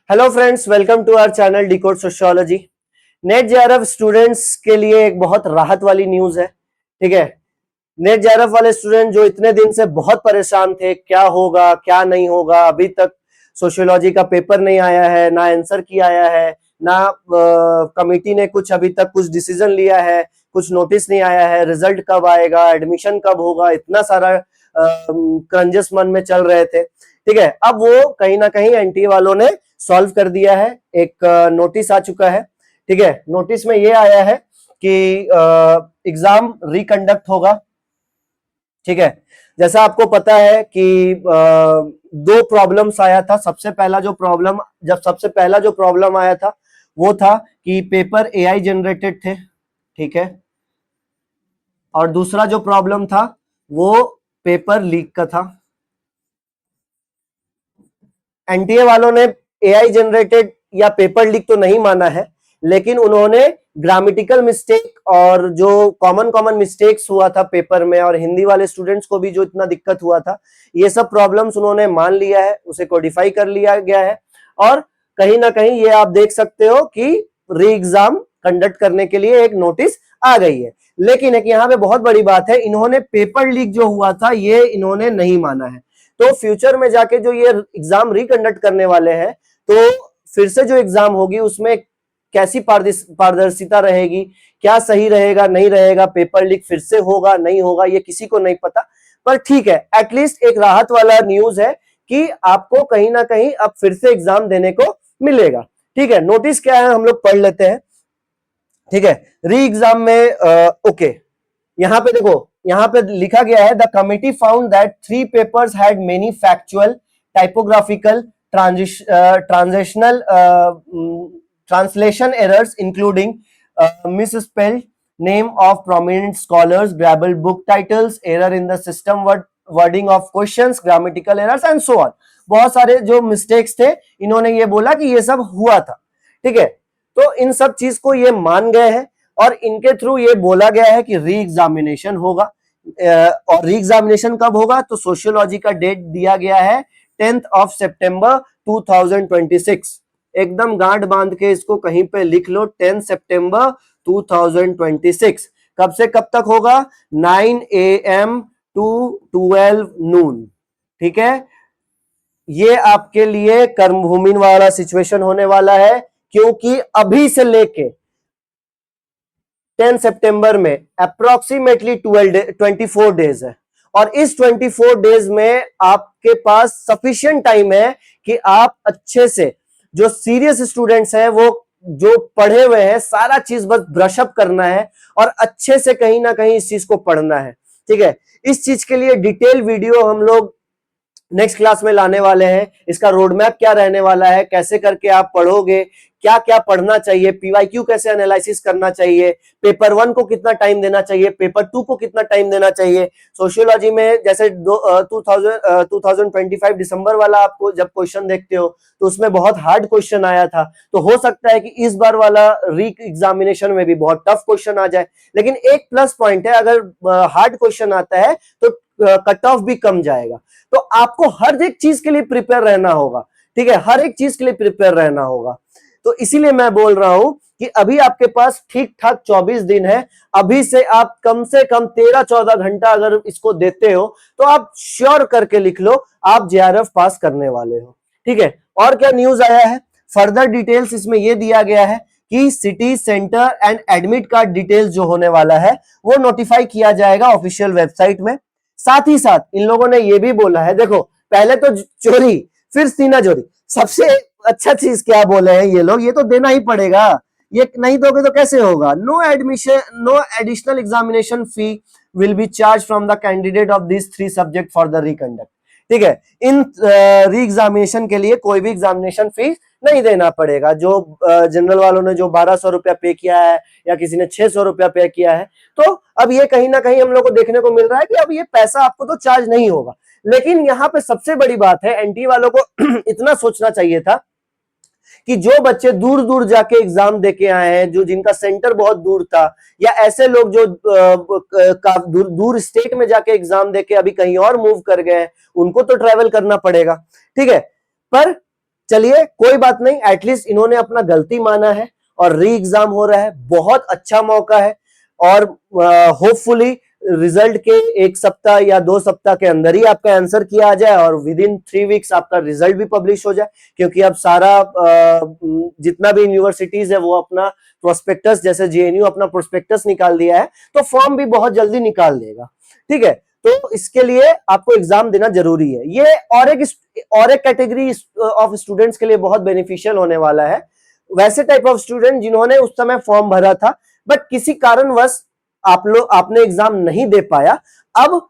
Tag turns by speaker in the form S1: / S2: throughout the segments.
S1: Hello friends, welcome to our channel Decode Sociology. NET JRF students के लिए एक बहुत राहत वाली न्यूज है। ठीक है, नेट जेआरएफ वाले स्टूडेंट जो इतने दिन से बहुत परेशान थे, क्या होगा क्या नहीं होगा, अभी तक सोशियोलॉजी का पेपर नहीं आया है, ना आंसर की आया है, ना कमिटी ने कुछ अभी तक कुछ डिसीजन लिया है, कुछ नोटिस नहीं आया है, रिजल्ट कब आएगा, एडमिशन कब होगा, इतना सारा क्रंजेस मन में चल रहे थे। ठीक है, अब वो कहीं ना कहीं एनटीए वालों ने सॉल्व कर दिया है। एक नोटिस आ चुका है। ठीक है, नोटिस में ये आया है कि एग्जाम रिकंडक्ट होगा। ठीक है, जैसा आपको पता है कि दो प्रॉब्लम्स आया था। सबसे पहला जो प्रॉब्लम आया था वो था कि पेपर एआई जनरेटेड थे। ठीक है, और दूसरा जो प्रॉब्लम था वो पेपर लीक का था। एनटीए वालों ने एआई जनरेटेड या पेपर लीक तो नहीं माना है, लेकिन उन्होंने ग्रामेटिकल मिस्टेक और जो कॉमन मिस्टेक्स हुआ था पेपर में, और हिंदी वाले स्टूडेंट्स को भी जो इतना दिक्कत हुआ था, ये सब प्रॉब्लम्स उन्होंने मान लिया है, उसे कोडिफाई कर लिया गया है। और कहीं ना कहीं ये आप देख सकते हो कि री एग्जाम कंडक्ट करने के लिए एक नोटिस आ गई है। लेकिन एक यहाँ पे बहुत बड़ी बात है, इन्होंने पेपर लीक जो हुआ था ये इन्होंने नहीं माना है। तो फ्यूचर में जाके जो ये एग्जाम रिकंडक्ट करने वाले हैं, तो फिर से जो एग्जाम होगी उसमें कैसी पारदर्शिता रहेगी, क्या सही रहेगा नहीं रहेगा, पेपर लीक फिर से होगा नहीं होगा, ये किसी को नहीं पता। पर ठीक है, एटलीस्ट एक राहत वाला न्यूज है कि आपको कहीं ना कहीं अब फिर से एग्जाम देने को मिलेगा। ठीक है, नोटिस क्या है हम लोग पढ़ लेते हैं। ठीक है, री एग्जाम में ओके, यहां पे देखो, यहां पे लिखा गया है the committee found that 3 papers had many factual, typographical, transitional translation errors including misspelled name of prominent scholars, garbled book titles, error in the system wording of questions, grammatical errors and so on। बहुत सारे जो mistakes थे, इन्होंने ये बोला कि ये सब हुआ था। ठीक है, तो इन सब चीज को ये मान गए हैं और इनके थ्रू ये बोला गया है कि री एग्जामिनेशन होगा। और री एग्जामिनेशन कब होगा, तो सोशियोलॉजी का डेट दिया गया है 10 सितंबर 2026। एकदम गांठ बांध के इसको कहीं पे लिख लो, 10 सितंबर 2026। कब से कब तक होगा, 9 AM to 12 noon। ठीक है, ये आपके लिए कर्मभूमि वाला सिचुएशन होने वाला है, क्योंकि अभी से लेके 10 सितंबर में अप्रोक्सीमेटली 24 डेज है, और इस 24 डेज में आपके पास सफिशिएंट टाइम है कि आप अच्छे से, जो सीरियस स्टूडेंट्स हैं वो जो पढ़े हुए हैं, सारा चीज बस ब्रशअप करना है और अच्छे से कहीं ना कहीं इस चीज को पढ़ना है। ठीक है, इस चीज के लिए डिटेल वीडियो हम लोग नेक्स्ट क्लास में लाने वाले हैं। इसका रोड मैप क्या रहने वाला है, कैसे करके आप पढ़ोगे, क्या क्या पढ़ना चाहिए, पीवाईक्यू कैसे एनालिसिस करना चाहिए, पेपर 1 को कितना टाइम देना चाहिए, पेपर 2 को कितना टाइम देना चाहिए। सोशियोलॉजी में जैसे 2025 दिसंबर वाला आपको जब क्वेश्चन देखते हो तो उसमें बहुत हार्ड क्वेश्चन आया था, तो हो सकता है कि इस बार वाला री एग्जामिनेशन में भी बहुत टफ क्वेश्चन आ जाए। लेकिन एक प्लस पॉइंट है, अगर हार्ड क्वेश्चन आता है तो कट ऑफ भी कम जाएगा। तो आपको हर एक चीज के लिए प्रिपेयर रहना होगा। ठीक है, हर एक चीज के लिए प्रिपेयर रहना होगा। तो इसीलिए मैं बोल रहा हूं कि अभी आपके पास ठीक ठाक 24 दिन है। अभी से आप कम से कम 13-14 घंटा अगर इसको देते हो तो आप श्योर करके लिख लो, आप जेआरएफ पास करने वाले हो। ठीक है, और क्या न्यूज आया है, फर्दर डिटेल्स इसमें यह दिया गया है कि city, centre and admit card details जो होने वाला है वो नोटिफाई किया जाएगा ऑफिशियल वेबसाइट में। साथ ही साथ इन लोगों ने ये भी बोला है, देखो पहले तो चोरी फिर सीना चोरी, सबसे अच्छा चीज क्या बोले हैं ये लोग, ये तो देना ही पड़ेगा, ये नहीं दोगे तो कैसे होगा। No additional examination fee will be charge from the candidate of this 3 subject for the reconduct. ठीक है, इन री एग्जामिनेशन के लिए कोई भी एग्जामिनेशन फीस नहीं देना पड़ेगा। जो जनरल वालों ने जो 1200 रुपया पे किया है या किसी ने 600 रुपया पे किया है, तो अब ये कहीं ना कहीं हम लोग को देखने को मिल रहा है कि अब ये पैसा आपको तो चार्ज नहीं होगा। लेकिन यहाँ पे सबसे बड़ी बात है, एनटी वालों को इतना सोचना चाहिए था कि जो बच्चे दूर दूर जाके एग्जाम देके आए हैं, जो जिनका सेंटर बहुत दूर था, या ऐसे लोग जो दूर दूर स्टेट में जाके एग्जाम देके अभी कहीं और मूव कर गए हैं, उनको तो ट्रैवल करना पड़ेगा। ठीक है, पर चलिए कोई बात नहीं, एटलीस्ट इन्होंने अपना गलती माना है और री एग्जाम हो रहा है, बहुत अच्छा मौका है। और होपफुली रिजल्ट के 1 सप्ताह या 2 सप्ताह के अंदर ही आपका आंसर किया आ जाए और विद इन 3 वीक्स आपका रिजल्ट भी पब्लिश हो जाए, क्योंकि अब सारा जितना भी यूनिवर्सिटीज है वो अपना प्रोस्पेक्टस, जैसे जेएनयू अपना प्रोस्पेक्टस निकाल दिया है, तो फॉर्म भी बहुत जल्दी निकाल देगा। ठीक है, तो इसके लिए आपको एग्जाम देना जरूरी है। ये और एक कैटेगरी ऑफ स्टूडेंट्स के लिए बहुत बेनिफिशियल होने वाला है, वैसे टाइप ऑफ स्टूडेंट जिन्होंने उस समय फॉर्म भरा था बट किसी कारणवश आपने एग्जाम नहीं दे पाया, अब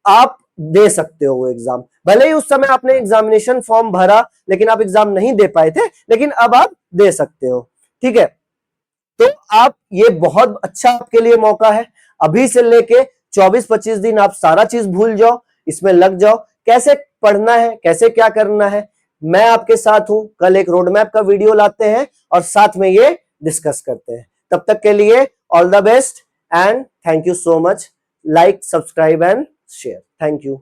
S1: आप दे सकते हो वो एग्जाम। भले ही उस समय आपने एग्जामिनेशन फॉर्म भरा लेकिन आप एग्जाम नहीं दे पाए थे, लेकिन अब आप दे सकते हो। ठीक है, तो आप ये बहुत अच्छा आपके लिए मौका है। अभी से लेके 24-25 दिन आप सारा चीज भूल जाओ, इसमें लग जाओ, कैसे पढ़ना है, कैसे क्या करना है, मैं आपके साथ हूं। कल एक रोड मैप का वीडियो लाते हैं और साथ में ये डिस्कस करते हैं। तब तक के लिए all the best and thank you so much. Like, subscribe and share. Thank you.